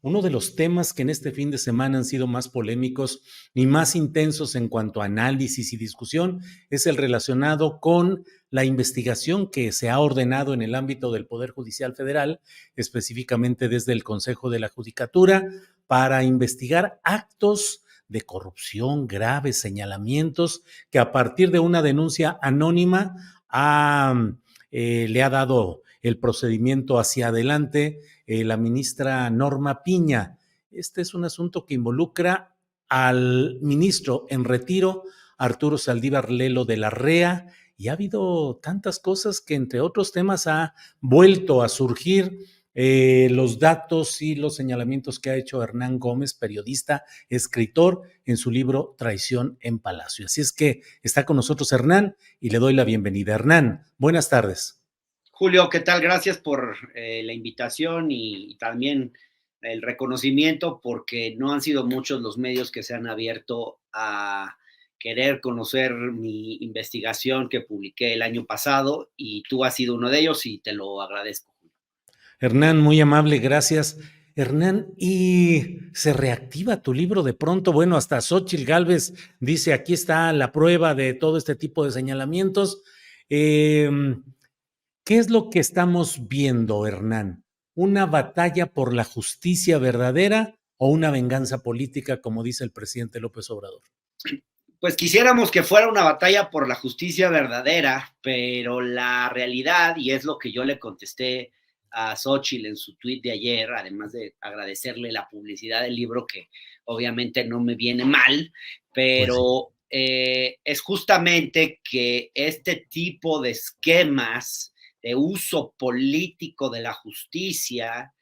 Uno de los temas que en este fin de semana han sido más polémicos y más intensos en cuanto a análisis y discusión es el relacionado con la investigación que se ha ordenado en el ámbito del Poder Judicial Federal, específicamente desde el Consejo de la Judicatura, para investigar actos de corrupción graves, señalamientos que a partir de una denuncia anónima le ha dado el procedimiento hacia adelante la ministra Norma Piña. Este es un asunto que involucra al ministro en retiro, Arturo Saldívar Lelo de la REA, y ha habido tantas cosas que, entre otros temas, ha vuelto a surgir los datos y los señalamientos que ha hecho Hernán Gómez, periodista, escritor, en su libro Traición en Palacio. Así es que está con nosotros Hernán y le doy la bienvenida. Hernán, buenas tardes. Julio, ¿qué tal? Gracias por la invitación y también el reconocimiento, porque no han sido muchos los medios que se han abierto a querer conocer mi investigación que publiqué el año pasado, y tú has sido uno de ellos y te lo agradezco. Hernán, muy amable, gracias. Hernán, ¿y se reactiva tu libro de pronto? Bueno, hasta Xóchitl Gálvez dice, aquí está la prueba de todo este tipo de señalamientos. ¿Qué es lo que estamos viendo, Hernán? ¿Una batalla por la justicia verdadera o una venganza política, como dice el presidente López Obrador? Pues quisiéramos que fuera una batalla por la justicia verdadera, pero la realidad, y es lo que yo le contesté a Xóchitl en su tuit de ayer, además de agradecerle la publicidad del libro, que obviamente no me viene mal, pero es justamente que este tipo de esquemas de uso político de la justicia,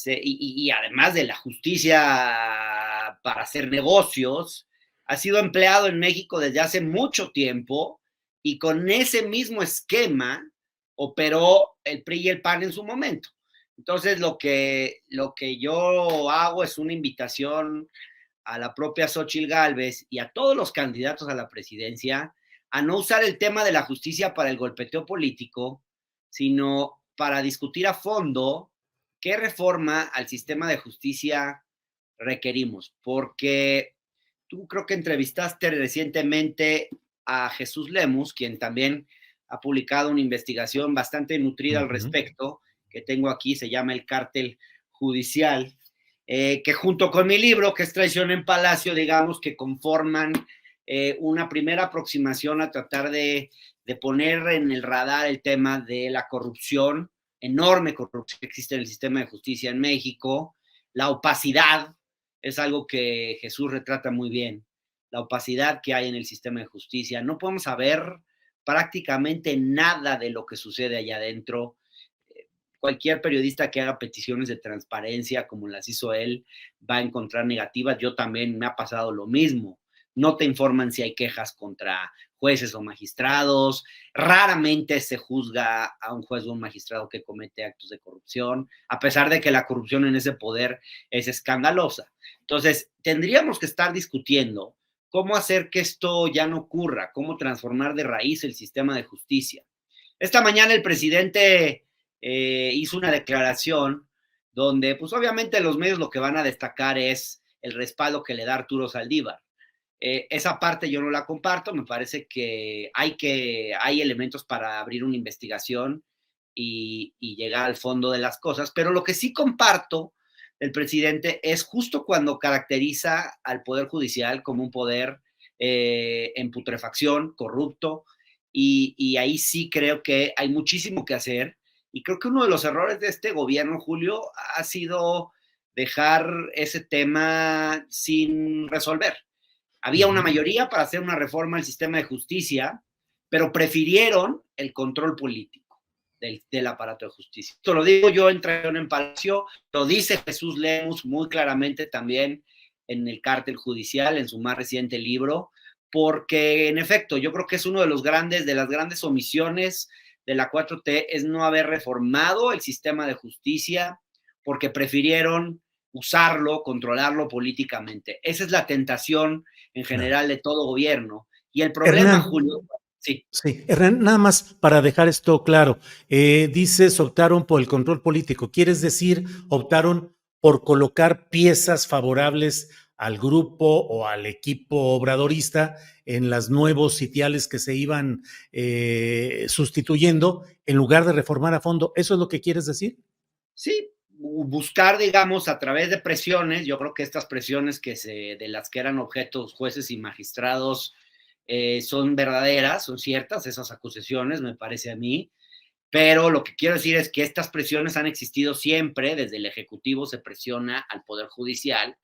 y además de la justicia para hacer negocios, ha sido empleado en México desde hace mucho tiempo, y con ese mismo esquema operó el PRI y el PAN en su momento. Entonces, lo que yo hago es una invitación a la propia Xóchitl Gálvez y a todos los candidatos a la presidencia a no usar el tema de la justicia para el golpeteo político, sino para discutir a fondo qué reforma al sistema de justicia requerimos. Porque tú creo que entrevistaste recientemente a Jesús Lemus, quien también ha publicado una investigación bastante nutrida al respecto, que tengo aquí, se llama El Cártel Judicial, que junto con mi libro, que es Traición en Palacio, digamos que conforman una primera aproximación a tratar de poner en el radar el tema de la corrupción, enorme corrupción que existe en el sistema de justicia en México, la opacidad, es algo que Jesús retrata muy bien, la opacidad que hay en el sistema de justicia. No podemos saber prácticamente nada de lo que sucede allá adentro. Cualquier periodista que haga peticiones de transparencia como las hizo él va a encontrar negativas. Yo también me ha pasado lo mismo. No te informan si hay quejas contra jueces o magistrados. Raramente se juzga a un juez o un magistrado que comete actos de corrupción, a pesar de que la corrupción en ese poder es escandalosa. Entonces, tendríamos que estar discutiendo cómo hacer que esto ya no ocurra, cómo transformar de raíz el sistema de justicia. Esta mañana el presidente hizo una declaración donde, pues obviamente los medios lo que van a destacar es el respaldo que le da Arturo Saldívar. Esa parte yo no la comparto, me parece que hay elementos para abrir una investigación y llegar al fondo de las cosas, pero lo que sí comparto del presidente es justo cuando caracteriza al Poder Judicial como un poder en putrefacción, corrupto, y ahí sí creo que hay muchísimo que hacer, y creo que uno de los errores de este gobierno, Julio, ha sido dejar ese tema sin resolver. Había una mayoría para hacer una reforma al sistema de justicia, pero prefirieron el control político del aparato de justicia. Esto lo digo yo en Traición en Palacio, lo dice Jesús Lemus muy claramente también en El Cártel Judicial, en su más reciente libro, porque en efecto yo creo que es uno de las grandes omisiones de la 4T es no haber reformado el sistema de justicia porque prefirieron usarlo, controlarlo políticamente. Esa es la tentación en general de todo gobierno. Y el problema, Hernán, Julio, sí. Sí, Hernán, nada más para dejar esto claro, dices optaron por el control político, ¿quieres decir optaron por colocar piezas favorables al grupo o al equipo obradorista en los nuevos sitiales que se iban sustituyendo, en lugar de reformar a fondo. ¿Eso es lo que quieres decir? Sí, buscar, digamos, a través de presiones, yo creo que estas presiones de las que eran objetos jueces y magistrados son verdaderas, son ciertas, esas acusaciones, me parece a mí, pero lo que quiero decir es que estas presiones han existido siempre, desde el Ejecutivo se presiona al Poder Judicial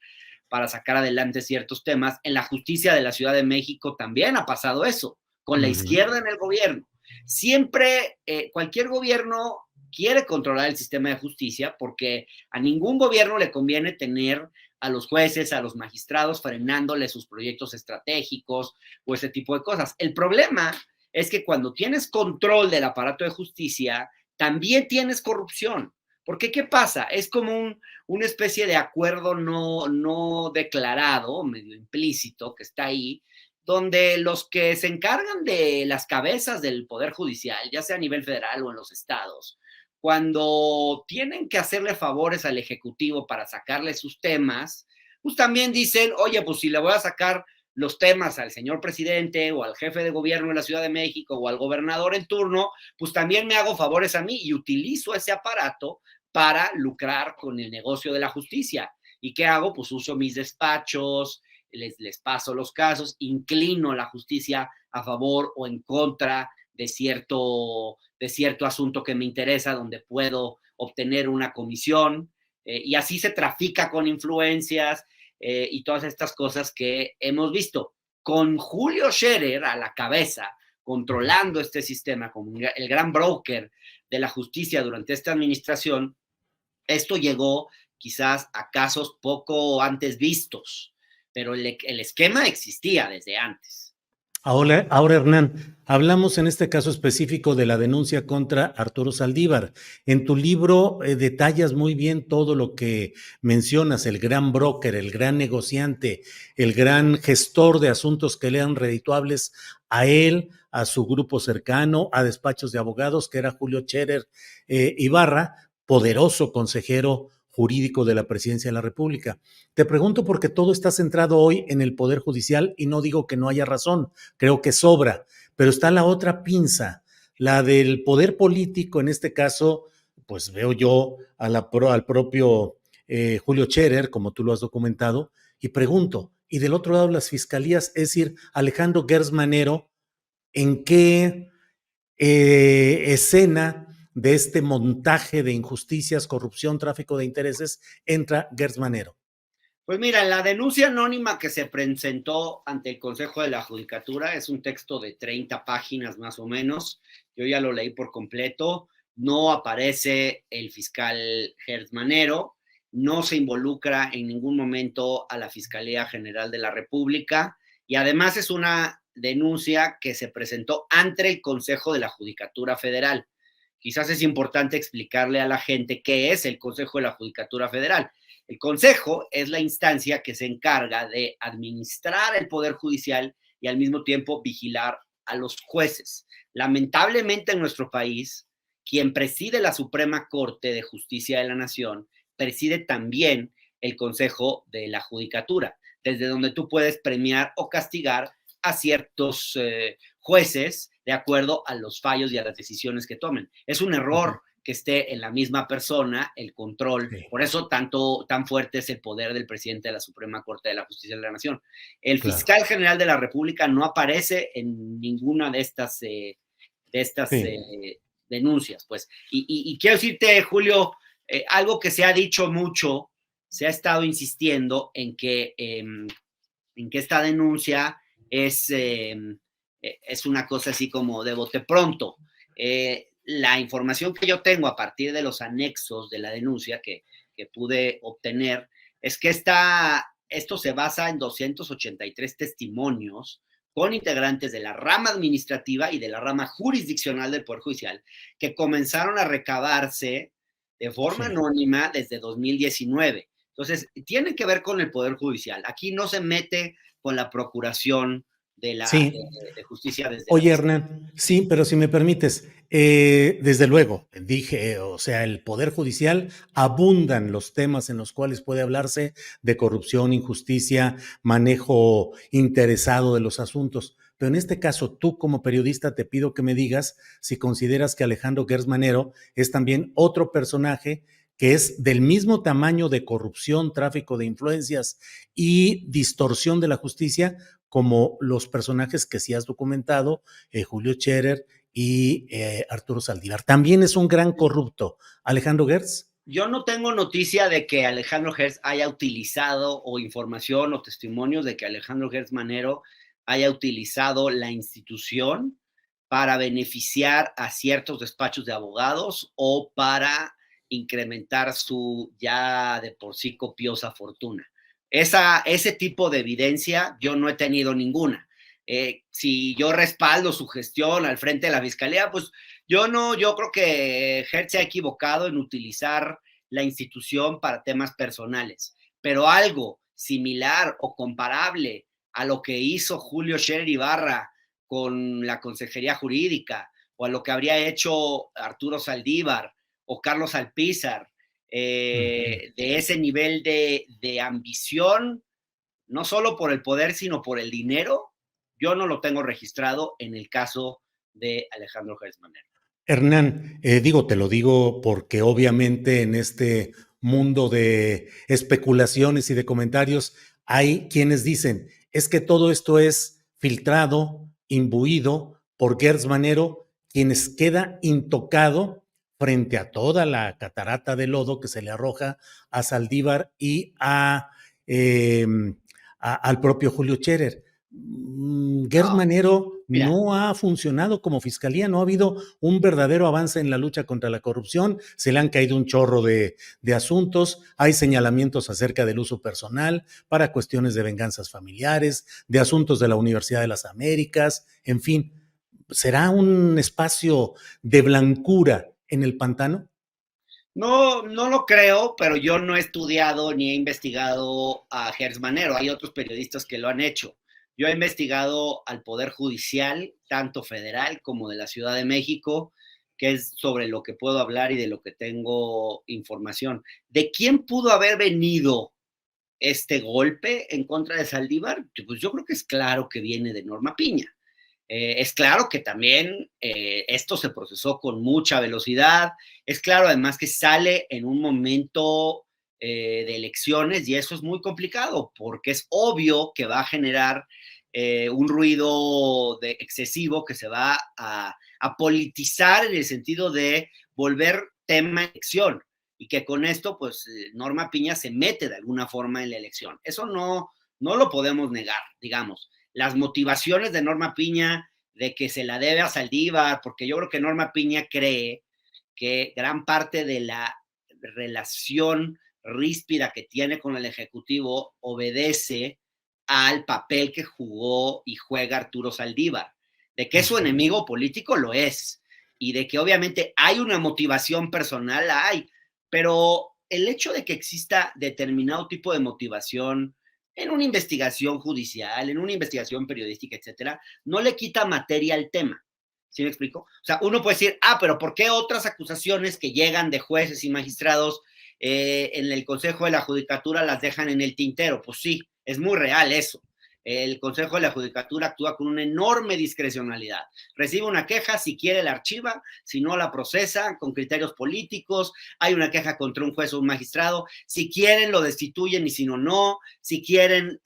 para sacar adelante ciertos temas. En la justicia de la Ciudad de México también ha pasado eso, con la izquierda en el gobierno. Siempre, cualquier gobierno quiere controlar el sistema de justicia porque a ningún gobierno le conviene tener a los jueces, a los magistrados frenándole sus proyectos estratégicos o ese tipo de cosas. El problema es que cuando tienes control del aparato de justicia, también tienes corrupción. Porque, ¿qué pasa? Es como una especie de acuerdo no declarado, medio implícito, que está ahí, donde los que se encargan de las cabezas del Poder Judicial, ya sea a nivel federal o en los estados, cuando tienen que hacerle favores al Ejecutivo para sacarle sus temas, pues también dicen, oye, pues si le voy a sacar los temas al señor presidente o al jefe de gobierno de la Ciudad de México o al gobernador en turno, pues también me hago favores a mí y utilizo ese aparato para lucrar con el negocio de la justicia. ¿Y qué hago? Pues uso mis despachos, les paso los casos, inclino la justicia a favor o en contra de cierto asunto que me interesa, donde puedo obtener una comisión, y así se trafica con influencias y todas estas cosas que hemos visto. Con Julio Scherer a la cabeza, controlando este sistema como el gran broker de la justicia durante esta administración, esto llegó quizás a casos poco antes vistos, pero el esquema existía desde antes. Ahora, Hernán, hablamos en este caso específico de la denuncia contra Arturo Saldívar. En tu libro detallas muy bien todo lo que mencionas, el gran broker, el gran negociante, el gran gestor de asuntos que le eran redituables a él, a su grupo cercano, a despachos de abogados, que era Julio Scherer Ibarra, poderoso consejero jurídico de la Presidencia de la República. Te pregunto porque todo está centrado hoy en el Poder Judicial y no digo que no haya razón, creo que sobra, pero está la otra pinza, la del poder político, en este caso, pues veo yo al propio Julio Scherer, como tú lo has documentado, y pregunto, y del otro lado las fiscalías, es decir, Alejandro Gertz Manero, ¿en qué escena de este montaje de injusticias, corrupción, tráfico de intereses entra Gertz Manero? Pues mira, la denuncia anónima que se presentó ante el Consejo de la Judicatura es un texto de 30 páginas más o menos. Yo ya lo leí por completo. No aparece el fiscal Gertz Manero, no se involucra en ningún momento a la Fiscalía General de la República y además es una denuncia que se presentó ante el Consejo de la Judicatura Federal. Quizás es importante explicarle a la gente qué es el Consejo de la Judicatura Federal. El Consejo es la instancia que se encarga de administrar el Poder Judicial y al mismo tiempo vigilar a los jueces. Lamentablemente en nuestro país, quien preside la Suprema Corte de Justicia de la Nación, preside también el Consejo de la Judicatura, desde donde tú puedes premiar o castigar a ciertos jueces de acuerdo a los fallos y a las decisiones que tomen. Es un error que esté en la misma persona el control. Sí. Por eso tan fuerte es el poder del presidente de la Suprema Corte de la Justicia de la Nación. El fiscal general de la República no aparece en ninguna de estas denuncias, pues. Y quiero decirte, Julio, algo que se ha dicho mucho, se ha estado insistiendo en que esta denuncia es una cosa así como de bote pronto. La información que yo tengo a partir de los anexos de la denuncia que pude obtener es que esto se basa en 283 testimonios con integrantes de la rama administrativa y de la rama jurisdiccional del Poder Judicial que comenzaron a recabarse de forma anónima desde 2019. Entonces, tiene que ver con el Poder Judicial. Aquí no se mete con la procuración Sí. de justicia desde la Oye, fiscalía. Hernán, sí, pero si me permites, desde luego, dije, o sea, el Poder Judicial abundan los temas en los cuales puede hablarse de corrupción, injusticia, manejo interesado de los asuntos. Pero en este caso, tú como periodista te pido que me digas si consideras que Alejandro Gertz Manero es también otro personaje que es del mismo tamaño de corrupción, tráfico de influencias y distorsión de la justicia como los personajes que sí has documentado, Julio Scherer y Arturo Saldívar. También es un gran corrupto. Alejandro Gertz. Yo no tengo noticia de que Alejandro Gertz haya utilizado, o información o testimonios de que Alejandro Gertz Manero haya utilizado la institución para beneficiar a ciertos despachos de abogados o para incrementar su ya de por sí copiosa fortuna. Ese tipo de evidencia yo no he tenido ninguna. Si yo respaldo su gestión al frente de la fiscalía, pues yo creo que Gertz se ha equivocado en utilizar la institución para temas personales, pero algo similar o comparable a lo que hizo Julio Scherer Ibarra con la Consejería Jurídica, o a lo que habría hecho Arturo Saldívar o Carlos Alpizar, de ese nivel de ambición, no solo por el poder, sino por el dinero, yo no lo tengo registrado en el caso de Alejandro Gertz Manero. Hernán, te lo digo porque obviamente en este mundo de especulaciones y de comentarios hay quienes dicen, es que todo esto es filtrado, imbuido por Gertz Manero, quienes queda intocado frente a toda la catarata de lodo que se le arroja a Saldívar y eh, al propio Julio Scherer. Gertz No, Manero mira, no ha funcionado como fiscalía, no ha habido un verdadero avance en la lucha contra la corrupción, se le han caído un chorro de asuntos, hay señalamientos acerca del uso personal para cuestiones de venganzas familiares, de asuntos de la Universidad de las Américas, en fin, ¿será un espacio de blancura en el pantano? no, no lo creo, pero yo no he estudiado ni he investigado a Gertz Manero. Hay otros periodistas que lo han hecho. Yo he investigado al Poder Judicial, tanto federal como de la Ciudad de México, que es sobre lo que puedo hablar y de lo que tengo información. ¿De quién pudo haber venido este golpe en contra de Saldívar? Pues yo creo que es claro que viene de Norma Piña. Es claro que también esto se procesó con mucha velocidad. Es claro además que sale en un momento de elecciones, y eso es muy complicado porque es obvio que va a generar un ruido excesivo que se va a politizar en el sentido de volver tema elección, y que con esto pues Norma Piña se mete de alguna forma en la elección. Eso no lo podemos negar, digamos. Las motivaciones de Norma Piña de que se la debe a Saldívar, porque yo creo que Norma Piña cree que gran parte de la relación ríspida que tiene con el Ejecutivo obedece al papel que jugó y juega Arturo Saldívar. De que es su enemigo político, lo es. Y de que obviamente hay una motivación personal, hay. Pero el hecho de que exista determinado tipo de motivación en una investigación judicial, en una investigación periodística, etcétera, no le quita materia al tema. ¿Sí me explico? O sea, uno puede decir, pero ¿por qué otras acusaciones que llegan de jueces y magistrados en el Consejo de la Judicatura las dejan en el tintero? Pues sí, es muy real eso. El Consejo de la Judicatura actúa con una enorme discrecionalidad. Recibe una queja, si quiere la archiva, si no la procesa con criterios políticos. Hay una queja contra un juez o un magistrado. Si quieren lo destituyen y si no, no. Si quieren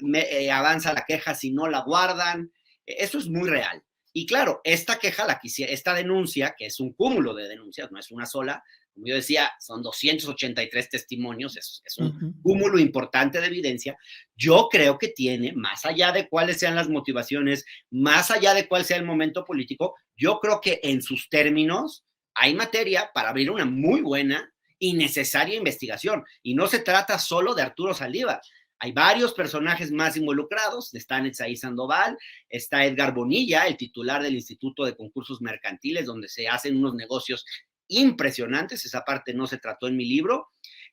avanza la queja, si no la guardan. Eso es muy real. Y claro, esta queja, esta denuncia, que es un cúmulo de denuncias, no es una sola, como yo decía, son 283 testimonios, es un cúmulo importante de evidencia. Yo creo que tiene, más allá de cuáles sean las motivaciones, más allá de cuál sea el momento político, yo creo que en sus términos hay materia para abrir una muy buena y necesaria investigación. Y no se trata solo de Arturo Saldívar. Hay varios personajes más involucrados, está Netzaí Sandoval, está Edgar Bonilla, el titular del Instituto de Concursos Mercantiles, donde se hacen unos negocios impresionantes, esa parte no se trató en mi libro,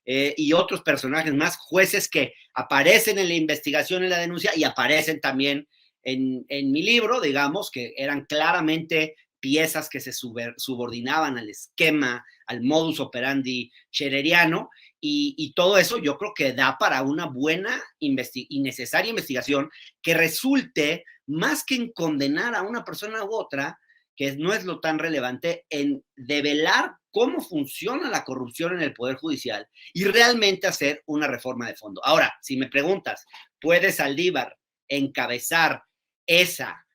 y otros personajes más, jueces que aparecen en la investigación, en la denuncia, y aparecen también en mi libro, digamos, que eran claramente piezas que se subordinaban al esquema, al modus operandi schereriano, y todo eso yo creo que da para una buena y necesaria investigación que resulte, más que en condenar a una persona u otra, que no es lo tan relevante, en develar cómo funciona la corrupción en el Poder Judicial y realmente hacer una reforma de fondo. Ahora, si me preguntas, ¿puede Saldívar encabezar esa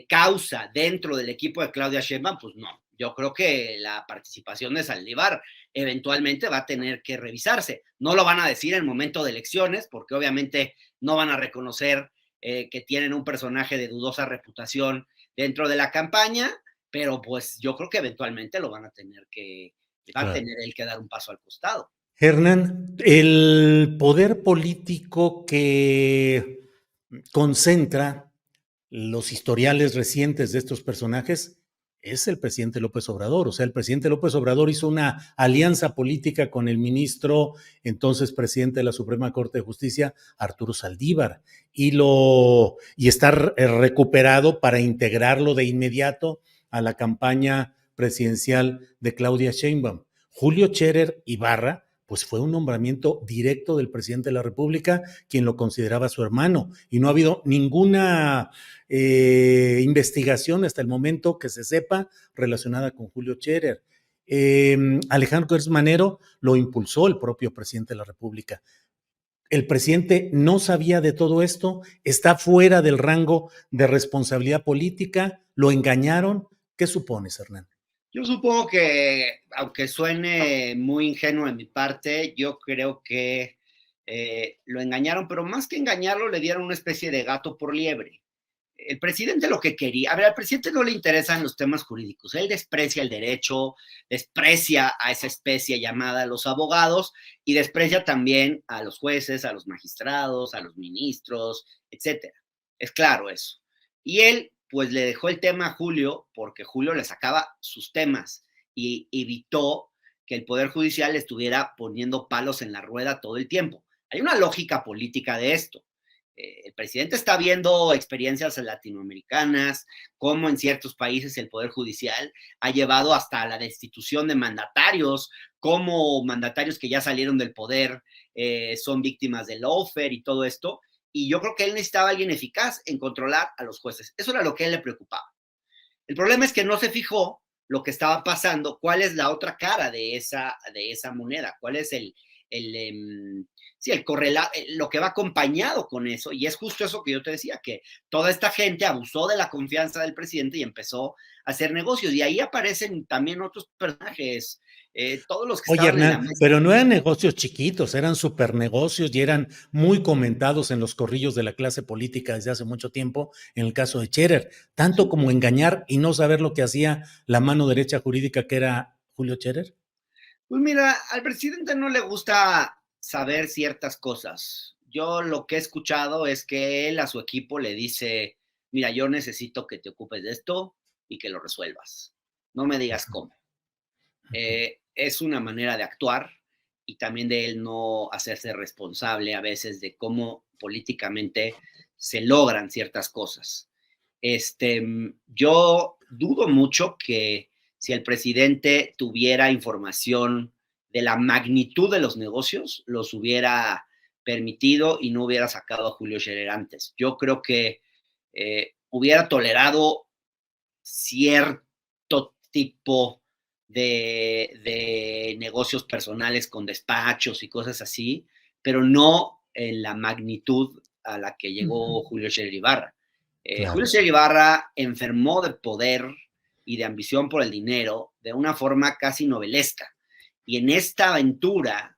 causa dentro del equipo de Claudia Sheinbaum? Pues no. Yo creo que la participación de Saldívar eventualmente va a tener que revisarse. No lo van a decir en el momento de elecciones, porque obviamente no van a reconocer que tienen un personaje de dudosa reputación dentro de la campaña, pero pues yo creo que eventualmente lo van a tener que, va a tener él que dar un paso al costado. Hernán, el poder político que concentra los historiales recientes de estos personajes es el presidente López Obrador. O sea, el presidente López Obrador hizo una alianza política con el ministro, entonces presidente de la Suprema Corte de Justicia, Arturo Saldívar, y está recuperado para integrarlo de inmediato a la campaña presidencial de Claudia Sheinbaum. Julio Scherer Ibarra, pues fue un nombramiento directo del presidente de la República, quien lo consideraba su hermano, y no ha habido ninguna investigación hasta el momento que se sepa relacionada con Julio Scherer. Alejandro Gertz Manero lo impulsó el propio presidente de la República. El presidente no sabía de todo esto, está fuera del rango de responsabilidad política, lo engañaron. ¿Qué supones, Hernán? Yo supongo que, aunque suene muy ingenuo de mi parte, yo creo que lo engañaron, pero más que engañarlo, le dieron una especie de gato por liebre. El presidente lo que quería, a ver, al presidente no le interesan los temas jurídicos, él desprecia el derecho, desprecia a esa especie llamada los abogados y desprecia también a los jueces, a los magistrados, a los ministros, etcétera. Es claro eso. Y él, pues le dejó el tema a Julio porque Julio le sacaba sus temas y evitó que el Poder Judicial estuviera poniendo palos en la rueda todo el tiempo. Hay una lógica política de esto. El presidente está viendo experiencias latinoamericanas, cómo en ciertos países el Poder Judicial ha llevado hasta la destitución de mandatarios, cómo mandatarios que ya salieron del poder son víctimas del lawfare y todo esto. Y yo creo que él necesitaba a alguien eficaz en controlar a los jueces. Eso era lo que a él le preocupaba. El problema es que no se fijó lo que estaba pasando, cuál es la otra cara de esa moneda, cuál es lo que va acompañado con eso, y es justo eso que yo te decía, que toda esta gente abusó de la confianza del presidente y empezó a hacer negocios, y ahí aparecen también otros personajes, todos los que estaban Hernán, en la mesa. pero no eran negocios chiquitos, eran supernegocios y eran muy comentados en los corrillos de la clase política desde hace mucho tiempo, en el caso de Scherer, tanto como engañar y no saber lo que hacía la mano derecha jurídica que era Julio Scherer. Pues mira, al presidente no le gusta saber ciertas cosas. Yo lo que he escuchado es que él a su equipo le dice, mira, yo necesito que te ocupes de esto y que lo resuelvas. No me digas cómo. Es una manera de actuar y también de él no hacerse responsable a veces de cómo políticamente se logran ciertas cosas. Yo dudo mucho que si el presidente tuviera información de la magnitud de los negocios, los hubiera permitido y no hubiera sacado a Julio Scherer antes. Yo creo que hubiera tolerado cierto tipo de negocios personales con despachos y cosas así, pero no en la magnitud a la que llegó Julio Scherer Ibarra. Claro. Julio Scherer Ibarra enfermó de poder y de ambición por el dinero de una forma casi novelesca. Y en esta aventura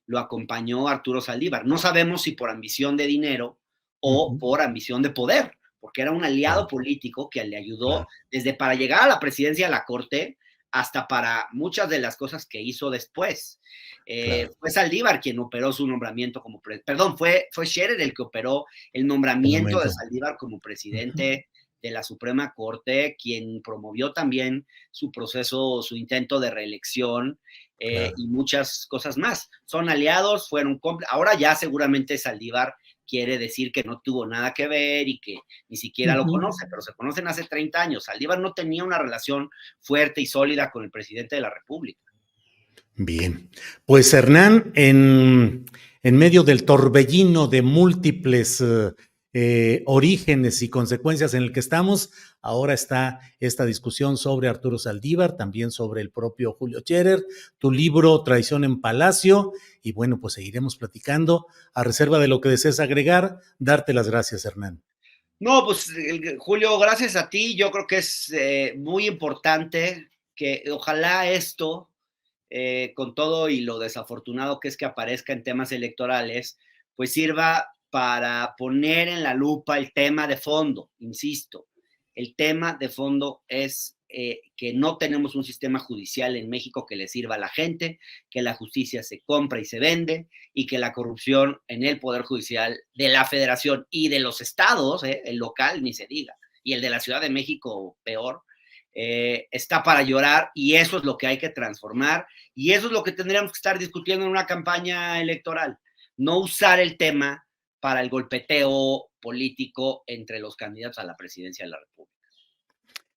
lo acompañó Arturo Saldívar. No sabemos si por ambición de dinero o por ambición de poder, porque era un aliado político que le ayudó desde para llegar a la presidencia de la Corte hasta para muchas de las cosas que hizo después. Fue Saldívar quien operó su nombramiento como fue Scherer el que operó el nombramiento de Saldívar como presidente de la Suprema Corte, quien promovió también su proceso, su intento de reelección y muchas cosas más. Son aliados, fueron ahora ya seguramente Saldívar quiere decir que no tuvo nada que ver y que ni siquiera lo conoce, pero se conocen hace 30 años. Saldívar no tenía una relación fuerte y sólida con el presidente de la República. Bien, pues Hernán, en medio del torbellino de múltiples orígenes y consecuencias en el que estamos, ahora está esta discusión sobre Arturo Saldívar, también sobre el propio Julio Scherer, tu libro Traición en Palacio, y bueno, pues seguiremos platicando. A reserva de lo que desees agregar, darte las gracias, Hernán. No, pues Julio, gracias a ti. Yo creo que es muy importante que ojalá esto, con todo y lo desafortunado que es que aparezca en temas electorales, pues sirva para poner en la lupa el tema de fondo, insisto. El tema de fondo es que no tenemos un sistema judicial en México que le sirva a la gente, que la justicia se compra y se vende, y que la corrupción en el Poder Judicial de la Federación y de los estados, el local ni se diga, y el de la Ciudad de México peor, está para llorar, y eso es lo que hay que transformar, y eso es lo que tendríamos que estar discutiendo en una campaña electoral, no usar el tema para el golpeteo político entre los candidatos a la presidencia de la República.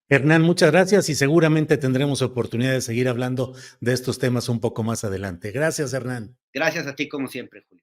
Hernán, muchas gracias y seguramente tendremos oportunidad de seguir hablando de estos temas un poco más adelante. Gracias, Hernán. Gracias a ti como siempre, Julio.